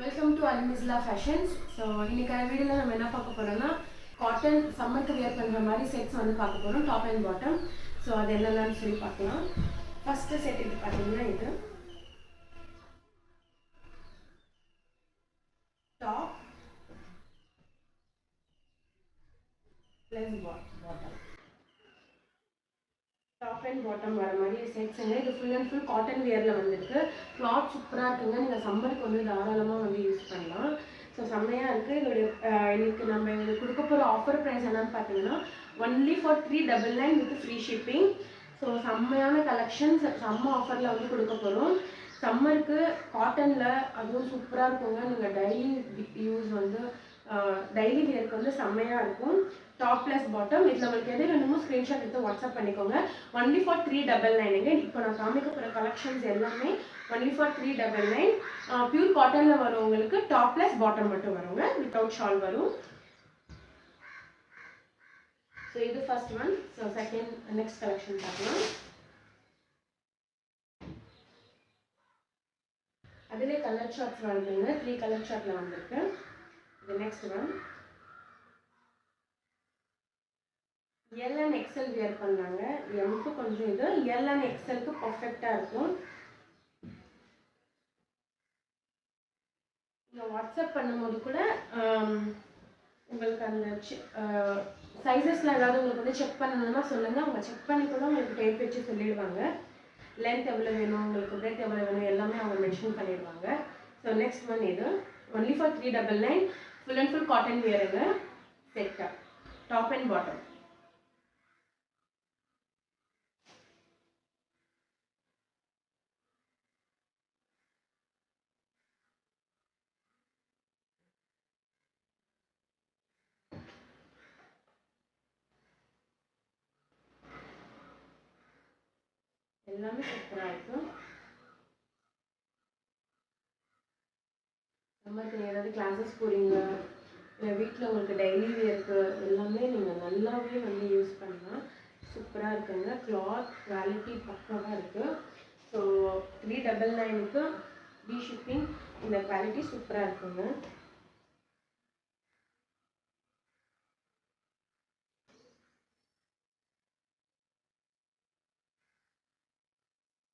Welcome to Almisla fashions. So இன்றைக்கான வீடியோவில் நம்ம என்ன பார்க்க போகிறோம்னா காட்டன் சம்மருக்கு வியர் பண்ணுற மாதிரி செட்ஸ் வந்து பார்க்க போகிறோம், டாப் அண்ட் பாட்டம். ஸோ அது என்னென்னு சொல்லி பார்க்கலாம். ஃபஸ்ட்டு செட் இது பார்த்தீங்கன்னா இது top plus bottom, top and bottom வர மாதிரி செட்ஸுங்க. இது ஃபுல் அண்ட் ஃபுல் காட்டன் வியரில் வந்துருக்கு. கிளாத் சூப்பராக இருக்குங்க. நீங்கள் சம்மருக்கு வந்து தாராளமாக வந்து யூஸ் பண்ணலாம். ஸோ செம்மையாக இருக்குது. இதோடைய இன்றைக்கி நம்ம எங்களுக்கு கொடுக்க போகிற ஆஃபர் ப்ரைஸ் என்னன்னு பார்த்தீங்கன்னா only for 399 with free shipping. So செம்மையான கலெக்ஷன்ஸ் செம்ம ஆஃபரில் வந்து கொடுக்க போகிறோம். சம்மருக்கு காட்டனில் அதுவும் சூப்பராக இருக்குங்க. நீங்கள் டெய்லி யூஸ் வந்து டெய்லி வியருக்கு வந்து செம்மையாக இருக்கும். Top plus bottom. இதில் உங்களுக்கு எது வேணுமோ ஸ்க்ரீன்ஷாட் எடுத்து வாட்ஸ்அப் பண்ணிக்கோங்க. Only for 399. இப்போ நான் காமிக்க போகிற கலெக்ஷன்ஸ் எல்லாமே ஒன்லி ஃபார் 399. பியூர் காட்டனில் வரும். உங்களுக்கு டாப் ப்ளஸ் பாட்டம் மட்டும் வருங்க, வித்தவுட் ஷால் வரும். ஸோ இது first one. So second next collection பார்க்கலாம். அதிலே கலர் ஷார்ட்ஸ் வருதுங்க. 3 கலர் ஷார்ட்டில் வந்திருக்கு. இது next one. L and XL wear பண்ணாங்க. எம்க்கு கொஞ்சம் இது, எல் அண்ட் எக்ஸ்எல்க்கு பர்ஃபெக்டாக இருக்கும். நீங்கள் வாட்ஸ்அப் பண்ணும்போது கூட உங்களுக்கு அந்த சைஸஸில் ஏதாவது உங்களுக்கு வந்து செக் பண்ணணும்னா சொல்லுங்கள். அவங்க செக் பண்ணி கூட உங்களுக்கு டேப் வச்சு சொல்லிடுவாங்க. லென்த் எவ்வளோ வேணும், உங்களுக்கு பிரெத் எவ்வளோ வேணும், எல்லாமே அவங்க மென்ஷன் பண்ணிடுவாங்க. ஸோ நெக்ஸ்ட் ஒன் இது only for 399. Full and full cotton வியருங்க. செட்டாக டாப் அண்ட் பாட்டம். எல்லாமே சூப்பராக இருக்கும். சம்மருக்கு ஏதாவது கிளாஸஸ் போகிறீங்க, இல்லை வீட்டில் உங்களுக்கு டெய்லி வியருக்கு எல்லாமே நீங்கள் நல்லாவே வந்து யூஸ் பண்ணலாம். சூப்பராக இருக்குங்க. கிளாத் குவாலிட்டி பக்காவாக இருக்குது. ஸோ 399க்கு ஃப்ரீ ஷிப்பிங். இந்த குவாலிட்டி சூப்பராக இருக்குங்க.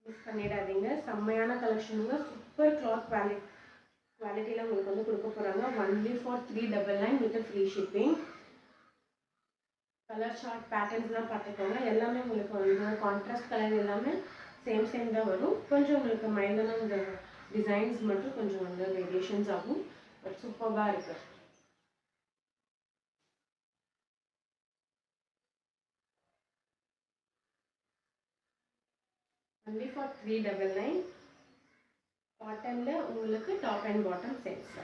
மிஸ் பண்ணிடாதீங்க. செம்மையான கலெக்ஷனுங்க. சூப்பர் கிளாத் குவாலிட்டியில் உங்களுக்கு வந்து கொடுக்க போகிறாங்க. Only for 399 with free shipping. Colour short பேட்டர்ன்ஸ்லாம் பார்த்துக்கோங்க. எல்லாமே உங்களுக்கு வந்து கான்ட்ராஸ்ட் கலர் எல்லாமே சேம் தான் வரும். கொஞ்சம் உங்களுக்கு மைல்டான இந்த டிசைன்ஸ் மட்டும் கொஞ்சம் வந்து வேரியேஷன்ஸ் ஆகும். பட் சூப்பராக இருக்குது. Only for 399. காட்டனில் உங்களுக்கு டாப் அண்ட் பாட்டம் செட்ஸ்.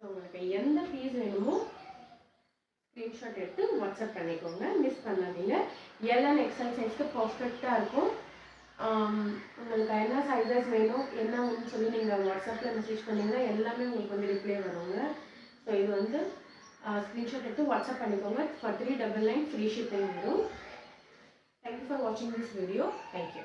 உங்களுக்கு எந்த பீஸ் வேணுமோ ஸ்க்ரீன்ஷாட் எடுத்து வாட்ஸ்அப் பண்ணிக்கோங்க. மிஸ் பண்ணாதீங்க. எல் அண்ட் எக்ஸ்எல் சைஸ்க்கு பர்ஃபெக்டாக இருக்கும். உங்களுக்கு என்ன சைஸஸ் வேணும் என்னன்னு சொல்லி நீங்கள் வாட்ஸ்அப்பில் மெசேஜ் பண்ணிங்கன்னா எல்லாமே உங்களுக்கு வந்து ரிப்ளை வருங்க. ஸோ இது வந்து ஸ்க்ரீன்ஷாட் எடுத்து வாட்ஸ்அப் பண்ணிக்கோங்க. ஃபார் 399 ஃப்ரீ ஷிப்பிங் வரும். தேங்க்யூ ஃபார் வாட்சிங் திஸ் வீடியோ. தேங்க்யூ.